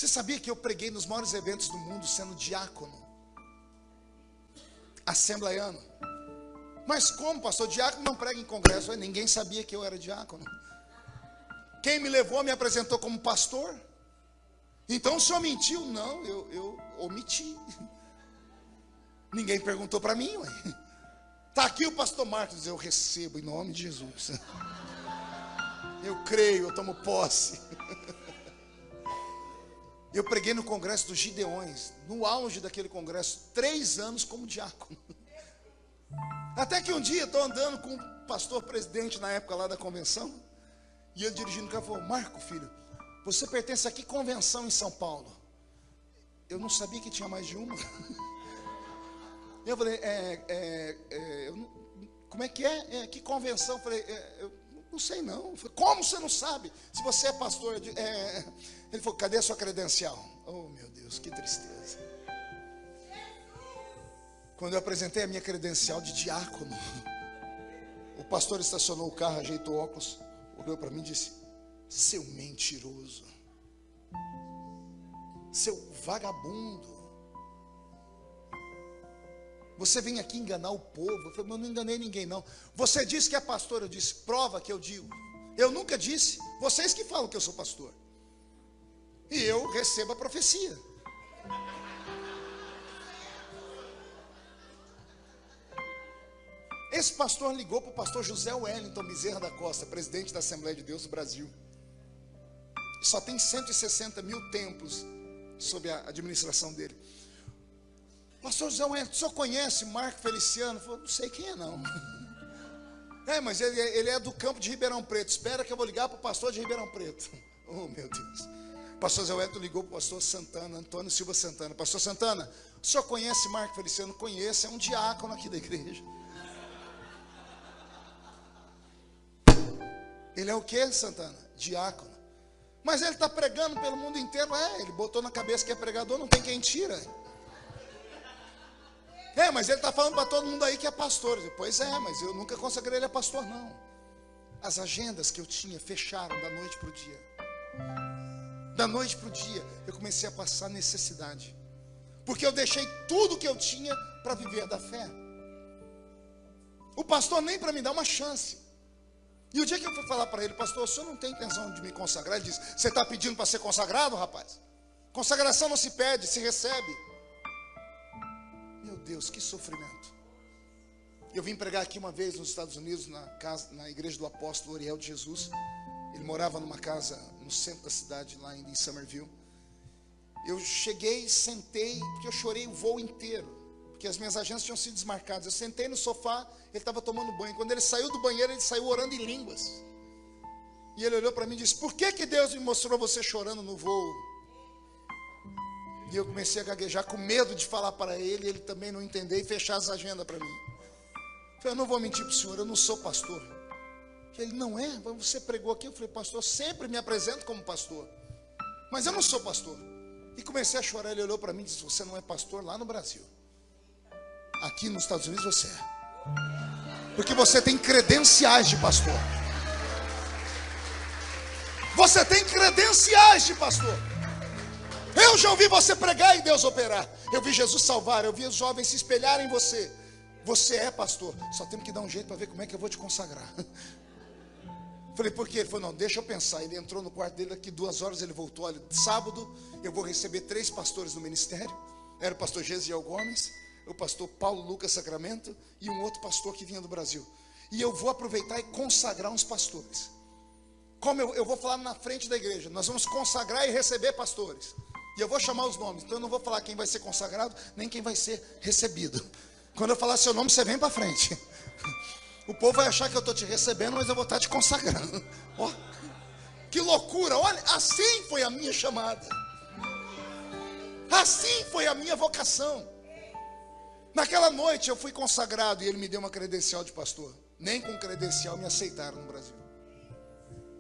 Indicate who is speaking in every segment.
Speaker 1: Você sabia que eu preguei nos maiores eventos do mundo sendo diácono? Assembleiano. Mas como, pastor? Diácono não prega em congresso. Ninguém sabia que eu era diácono. Quem me levou me apresentou como pastor. Então o senhor mentiu? Não, eu omiti. Ninguém perguntou para mim, ué. Está aqui o pastor Marcos. Eu recebo em nome de Jesus. Eu creio, eu tomo posse. Eu preguei no congresso dos Gideões, no auge daquele congresso, 3 anos como diácono. Até que um dia estou andando com o pastor presidente na época lá da convenção, e ele dirigindo o carro falou: Marco, filho, você pertence a que convenção em São Paulo? Eu não sabia que tinha mais de uma. Eu falei, como é que é? Que convenção? Eu falei, eu não sei não. Eu falei, como você não sabe? Se você é pastor. Ele falou, cadê a sua credencial? Oh meu Deus, que tristeza. Quando eu apresentei a minha credencial de diácono, o pastor estacionou o carro, ajeitou o óculos, olhou para mim e disse: seu mentiroso, seu vagabundo, você vem aqui enganar o povo. Eu falei, mas eu não enganei ninguém não. Você disse que é pastor. Eu disse, prova que eu digo. Eu nunca disse. Vocês que falam que eu sou pastor. E eu recebo a profecia. Esse pastor ligou para o pastor José Wellington Bezerra da Costa, presidente da Assembleia de Deus do Brasil. Só tem 160 mil templos sob a administração dele. Pastor José Wellington, o senhor conhece Marco Feliciano? Eu falei, não sei quem é não. Mas ele é do campo de Ribeirão Preto. Espera que eu vou ligar para o pastor de Ribeirão Preto. Oh meu Deus. O pastor José Wellington ligou para o pastor Santana, Antônio Silva Santana. Pastor Santana, o senhor conhece Marco Feliciano? Conheço, é um diácono aqui da igreja. Ele é o que, Santana? Diácono. Mas ele está pregando pelo mundo inteiro. Ele botou na cabeça que é pregador, não tem quem tira. Mas ele está falando para todo mundo aí que é pastor. Pois é, mas eu nunca consagrei ele a pastor, não. As agendas que eu tinha fecharam da noite para o dia. Da noite para o dia, eu comecei a passar necessidade. Porque eu deixei tudo que eu tinha para viver da fé. O pastor nem para me dar uma chance. E o dia que eu fui falar para ele, pastor, o senhor não tem intenção de me consagrar? Ele disse, você está pedindo para ser consagrado, rapaz? Consagração não se pede, se recebe. Meu Deus, que sofrimento. Eu vim pregar aqui uma vez nos Estados Unidos, na igreja do apóstolo Oriel de Jesus. Ele morava numa casa no centro da cidade, lá em Somerville. Eu cheguei, sentei, porque eu chorei o voo inteiro, porque as minhas agendas tinham sido desmarcadas. Eu sentei no sofá, ele estava tomando banho. Quando ele saiu do banheiro, ele saiu orando em línguas. E ele olhou para mim e disse, por que Deus me mostrou você chorando no voo? E eu comecei a gaguejar com medo de falar para ele, ele também não entender e fechar as agendas para mim. Eu falei, eu não vou mentir para o senhor, eu não sou pastor. Ele, não é? Você pregou aqui? Eu falei, pastor, eu sempre me apresento como pastor. Mas eu não sou pastor. E comecei a chorar, ele olhou para mim e disse, você não é pastor lá no Brasil. Aqui nos Estados Unidos você é. Porque você tem credenciais de pastor. Você tem credenciais de pastor. Eu já ouvi você pregar e Deus operar. Eu vi Jesus salvar, eu vi os jovens se espelharem em você. Você é pastor. Só temos que dar um jeito para ver como é que eu vou te consagrar. Falei, por quê? Ele falou, não, deixa eu pensar. Ele entrou no quarto dele, daqui 2 horas ele voltou. Olha, sábado eu vou receber 3 pastores no ministério. Era o pastor Gesiel Gomes, o pastor Paulo Lucas Sacramento e um outro pastor que vinha do Brasil. E eu vou aproveitar e consagrar uns pastores. Como eu vou falar na frente da igreja, nós vamos consagrar e receber pastores. E eu vou chamar os nomes. Então eu não vou falar quem vai ser consagrado, nem quem vai ser recebido. Quando eu falar seu nome, você vem para frente. O povo vai achar que eu estou te recebendo, mas eu vou estar te consagrando. Oh, que loucura, olha, assim foi a minha chamada. Assim foi a minha vocação. Naquela noite eu fui consagrado e ele me deu uma credencial de pastor. Nem com credencial me aceitaram no Brasil.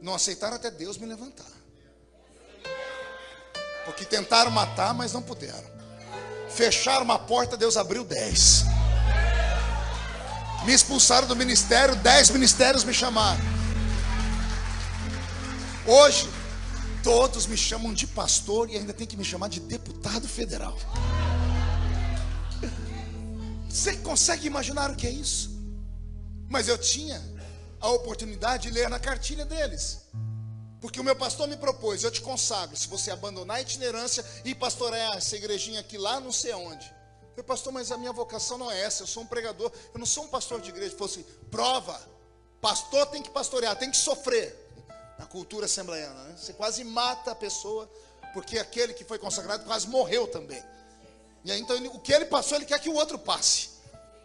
Speaker 1: Não aceitaram até Deus me levantar. Porque tentaram matar, mas não puderam. Fecharam uma porta, Deus abriu 10. Me expulsaram do ministério, 10 ministérios me chamaram. Hoje, Todos me chamam de pastor e ainda tem que me chamar de deputado federal. Você consegue imaginar o que é isso? Mas eu tinha a oportunidade de ler na cartilha deles, porque o meu pastor me propôs: eu te consagro se você abandonar a itinerância e pastorear essa igrejinha aqui lá não sei onde. Eu falei: pastor, mas a minha vocação não é essa, eu sou um pregador, eu não sou um pastor de igreja. Ele falou assim: prova, pastor tem que pastorear, tem que sofrer. Na cultura assembleiana, né? Você quase mata a pessoa, porque aquele que foi consagrado quase morreu também. E aí, então, o que ele passou, ele quer que o outro passe,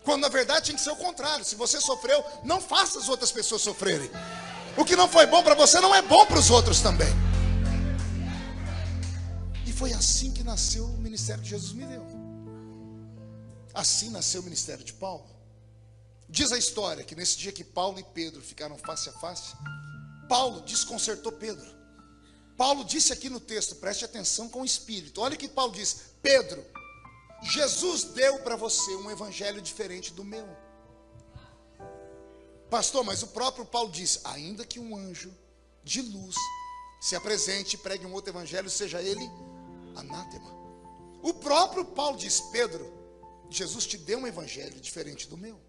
Speaker 1: quando na verdade tinha que ser o contrário. Se você sofreu, não faça as outras pessoas sofrerem. O que não foi bom para você não é bom para os outros também. E foi assim que nasceu o ministério que Jesus me deu. Assim nasceu o ministério de Paulo. Diz a história que nesse dia que Paulo e Pedro ficaram face a face, Paulo desconcertou Pedro. Paulo disse aqui no texto, preste atenção com o espírito. Olha o que Paulo diz: Pedro, Jesus deu para você um evangelho diferente do meu. Pastor, mas o próprio Paulo disse: ainda que um anjo de luz se apresente e pregue um outro evangelho, seja ele anátema. O próprio Paulo diz: Pedro, Jesus te deu um evangelho diferente do meu.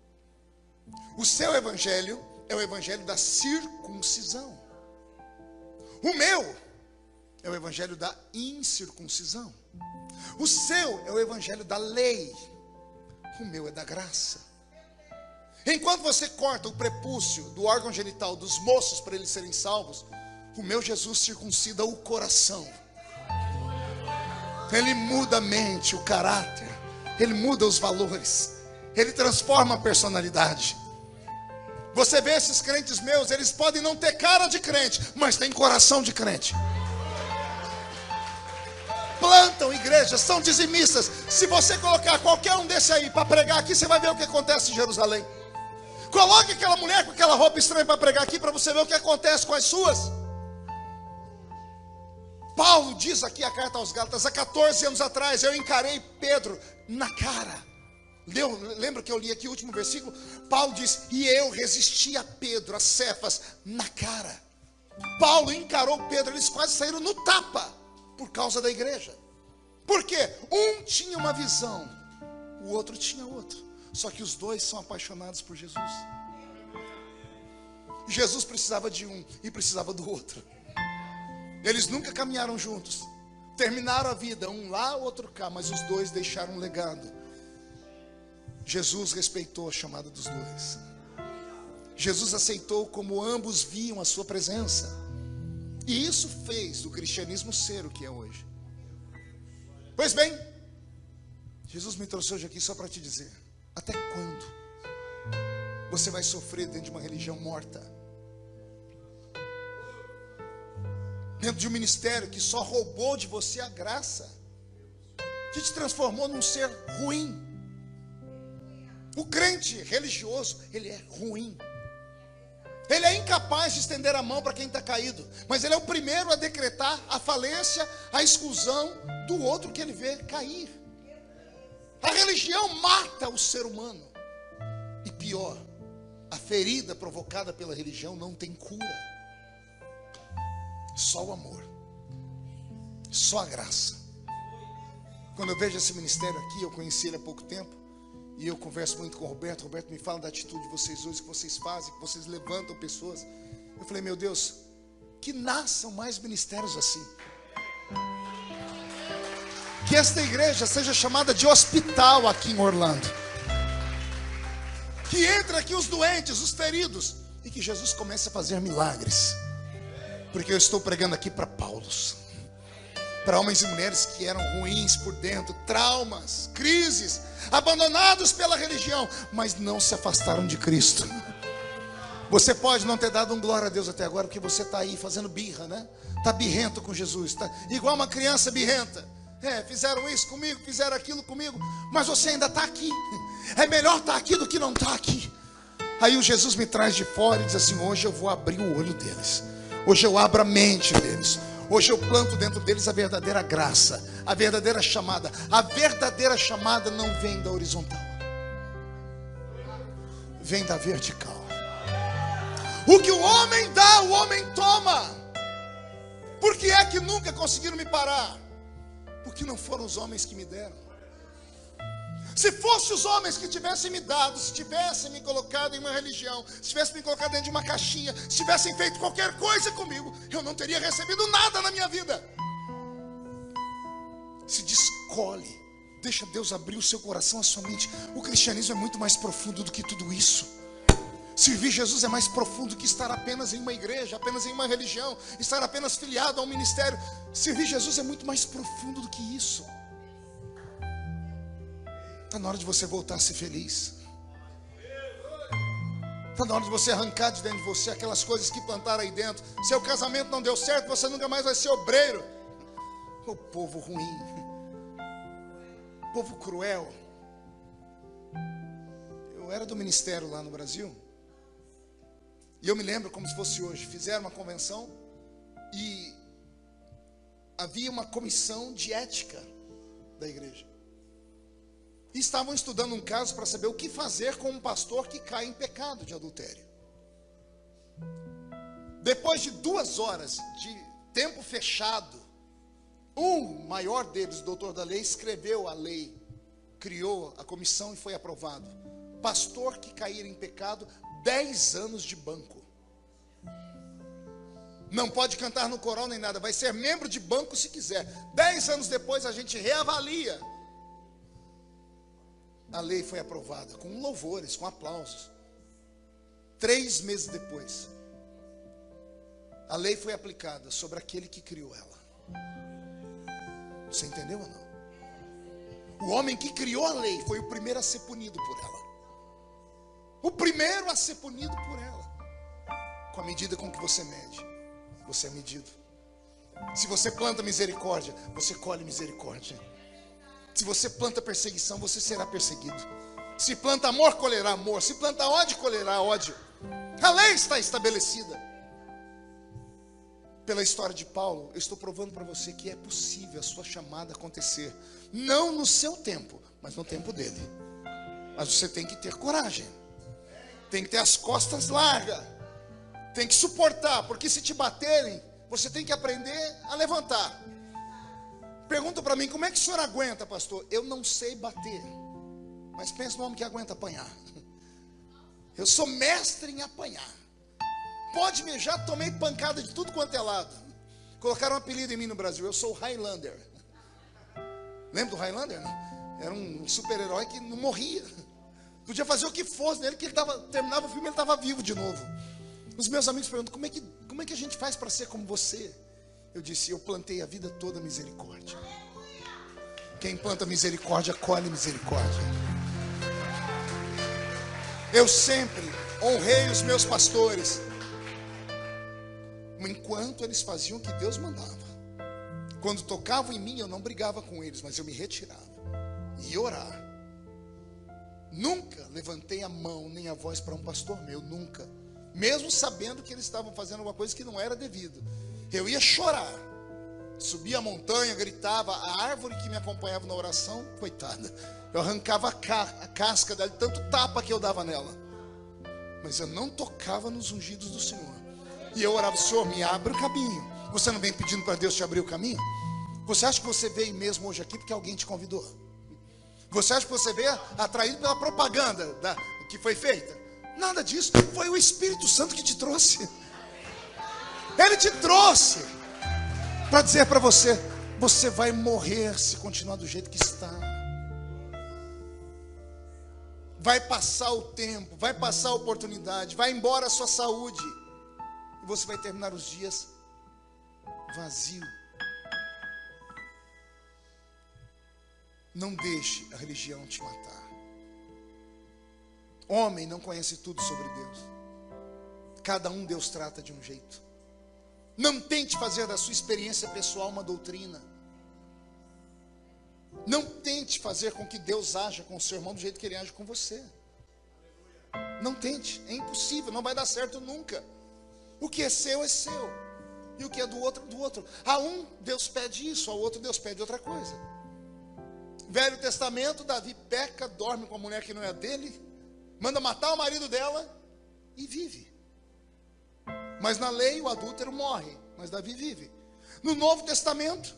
Speaker 1: O seu evangelho é o evangelho da circuncisão. O meu é o evangelho da incircuncisão. O seu é o evangelho da lei. O meu é da graça. Enquanto você corta o prepúcio do órgão genital dos moços para eles serem salvos, o meu Jesus circuncida o coração. Ele muda a mente, o caráter. Ele muda os valores. Ele transforma a personalidade. Você vê esses crentes meus, eles podem não ter cara de crente, mas tem coração de crente. Plantam igrejas, são dizimistas. Se você colocar qualquer um desse aí para pregar aqui, você vai ver o que acontece em Jerusalém. Coloque aquela mulher com aquela roupa estranha para pregar aqui, para você ver o que acontece com as suas. Paulo diz aqui a carta aos Gálatas: há 14 anos atrás eu encarei Pedro na cara. Lembra que eu li aqui o último versículo? Paulo diz: e eu resisti a Pedro, a Cefas, na cara. Paulo encarou Pedro, eles quase saíram no tapa, por causa da igreja. Por quê? Um tinha uma visão, o outro tinha outra. Só que os dois são apaixonados por Jesus. Jesus precisava de um e precisava do outro. Eles nunca caminharam juntos, terminaram a vida, um lá, outro cá, mas os dois deixaram um legado. Jesus respeitou a chamada dos dois. Jesus aceitou como ambos viam a sua presença. E isso fez o cristianismo ser o que é hoje. Pois bem, Jesus me trouxe hoje aqui só para te dizer: até quando você vai sofrer dentro de uma religião morta? Dentro de um ministério que só roubou de você a graça, que te transformou num ser ruim. O crente religioso, ele é ruim. Ele é incapaz de estender a mão para quem está caído, mas ele é o primeiro a decretar a falência, a exclusão do outro que ele vê cair. A religião mata o ser humano. E pior, a ferida provocada pela religião não tem cura. Só o amor, só a graça. Quando eu vejo esse ministério aqui, eu conheci ele há pouco tempo, e eu converso muito com o Roberto. O Roberto me fala da atitude de vocês hoje, que vocês fazem, que vocês levantam pessoas. Eu falei: meu Deus, que nasçam mais ministérios assim. Que esta igreja seja chamada de hospital aqui em Orlando. Que entre aqui os doentes, os feridos, e que Jesus comece a fazer milagres. Porque eu estou pregando aqui para Paulos, para homens e mulheres que eram ruins por dentro, traumas, crises, abandonados pela religião, mas não se afastaram de Cristo. Você pode não ter dado um glória a Deus até agora, porque você está aí fazendo birra, né? Está birrento com Jesus, tá igual uma criança birrenta. Fizeram isso comigo, fizeram aquilo comigo, mas você ainda está aqui. É melhor estar aqui do que não estar aqui. Aí o Jesus me traz de fora e diz assim: hoje eu vou abrir o olho deles, hoje eu abro a mente deles, hoje eu planto dentro deles a verdadeira graça, a verdadeira chamada. A verdadeira chamada não vem da horizontal, vem da vertical. O que o homem dá, o homem toma. Por que é que nunca conseguiram me parar? Porque não foram os homens que me deram. Se fossem os homens que tivessem me dado, se tivessem me colocado em uma religião, se tivessem me colocado dentro de uma caixinha, se tivessem feito qualquer coisa comigo, eu não teria recebido nada na minha vida. Se descolhe, deixa Deus abrir o seu coração, a sua mente. O cristianismo é muito mais profundo do que tudo isso. Servir Jesus é mais profundo que estar apenas em uma igreja, apenas em uma religião, estar apenas filiado a um ministério. Servir Jesus é muito mais profundo do que isso. Está na hora de você voltar a ser feliz. Está na hora de você arrancar de dentro de você aquelas coisas que plantaram aí dentro. Seu casamento não deu certo, você nunca mais vai ser obreiro. O povo ruim, povo cruel. Eu era do ministério lá no Brasil, e eu me lembro como se fosse hoje. Fizeram uma convenção e havia uma comissão de ética da igreja. E estavam estudando um caso para saber o que fazer com um pastor que cai em pecado de adultério. Depois de 2 horas de tempo fechado, um maior deles, o doutor da lei, escreveu a lei, criou a comissão e foi aprovado. Pastor que cair em pecado, 10 anos de banco. Não pode cantar no coral nem nada, vai ser membro de banco se quiser. 10 anos depois a gente reavalia. A lei foi aprovada com louvores, com aplausos. 3 meses depois, a lei foi aplicada sobre aquele que criou ela. Você entendeu ou não? O homem que criou a lei foi o primeiro a ser punido por ela. O primeiro a ser punido por ela. Com a medida com que você mede, você é medido. Se você planta misericórdia, você colhe misericórdia. Se você planta perseguição, você será perseguido. Se planta amor, colherá amor. Se planta ódio, colherá ódio. A lei está estabelecida. Pela história de Paulo, eu estou provando para você que é possível a sua chamada acontecer. Não no seu tempo, mas no tempo dele. Mas você tem que ter coragem. Tem que ter as costas largas. Tem que suportar, porque se te baterem, você tem que aprender a levantar. Pergunta para mim, como é que o senhor aguenta, pastor? Eu não sei bater, mas pensa no homem que aguenta apanhar. Eu sou mestre em apanhar. Pode me, já tomei pancada de tudo quanto é lado. Colocaram um apelido em mim no Brasil, eu sou o Highlander. Lembra do Highlander? Não? Era um super-herói que não morria. Podia fazer o que fosse nele, que ele terminava o filme e ele estava vivo de novo. Os meus amigos perguntam, como é que a gente faz para ser como você? Eu disse, eu plantei a vida toda misericórdia. Quem planta misericórdia, colhe misericórdia. Eu sempre honrei os meus pastores, enquanto eles faziam o que Deus mandava. Quando tocavam em mim, eu não brigava com eles, mas eu me retirava e ia orar. Nunca levantei a mão nem a voz para um pastor meu, nunca. Mesmo sabendo que eles estavam fazendo alguma coisa que não era devido. Eu ia chorar, subia a montanha, gritava. A árvore que me acompanhava na oração, coitada, eu arrancava a casca dela, tanto tapa que eu dava nela. Mas eu não tocava nos ungidos do Senhor. E eu orava, Senhor, me abre o caminho. Você não vem pedindo para Deus te abrir o caminho? Você acha que você veio mesmo hoje aqui porque alguém te convidou? Você acha que você veio atraído pela propaganda que foi feita? Nada disso, foi o Espírito Santo que te trouxe. Ele te trouxe para dizer para você, você vai morrer se continuar do jeito que está. Vai passar o tempo, vai passar a oportunidade, vai embora a sua saúde. E você vai terminar os dias vazio. Não deixe a religião te matar. Homem não conhece tudo sobre Deus. Cada um Deus trata de um jeito. Não tente fazer da sua experiência pessoal uma doutrina. Não tente fazer com que Deus haja com o seu irmão do jeito que ele age com você. Não tente, é impossível, não vai dar certo nunca. O que é seu, e o que é do outro, do outro. A um Deus pede isso, ao outro Deus pede outra coisa. Velho Testamento, Davi peca, dorme com a mulher que não é dele, manda matar o marido dela e vive. Mas na lei o adúltero morre, mas Davi vive. No Novo Testamento,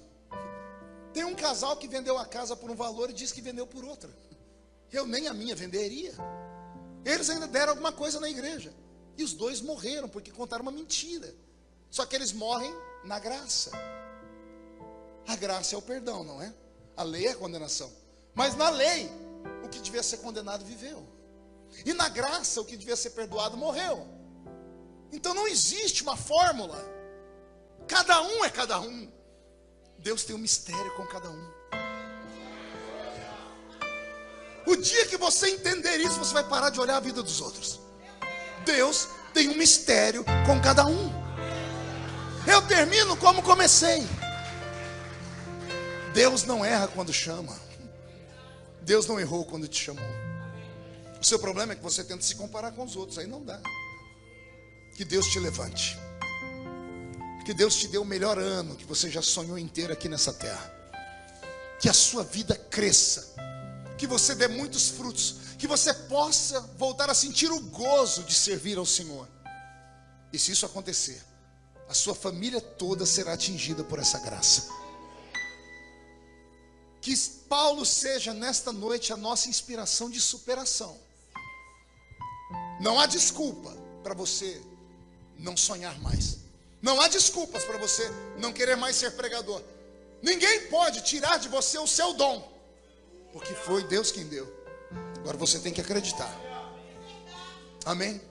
Speaker 1: tem um casal que vendeu a casa por um valor e disse que vendeu por outra. Eu nem a minha venderia. Eles ainda deram alguma coisa na igreja. E os dois morreram porque contaram uma mentira. Só que eles morrem na graça. A graça é o perdão, não é? A lei é a condenação. Mas na lei, o que devia ser condenado viveu. E na graça, o que devia ser perdoado morreu. Então não existe uma fórmula. Cada um é cada um. Deus tem um mistério com cada um. O dia que você entender isso, você vai parar de olhar a vida dos outros. Deus tem um mistério com cada um. Eu termino como comecei. Deus não erra quando chama. Deus não errou quando te chamou. O seu problema é que você tenta se comparar com os outros. Aí não dá. Que Deus te levante. Que Deus te dê o melhor ano que você já sonhou inteiro aqui nessa terra. Que a sua vida cresça. Que você dê muitos frutos. Que você possa voltar a sentir o gozo de servir ao Senhor. E se isso acontecer, a sua família toda será atingida por essa graça. Que Paulo seja nesta noite a nossa inspiração de superação. Não há desculpa para você não sonhar mais. Não há desculpas para você não querer mais ser pregador. Ninguém pode tirar de você o seu dom, porque foi Deus quem deu. Agora você tem que acreditar. Amém?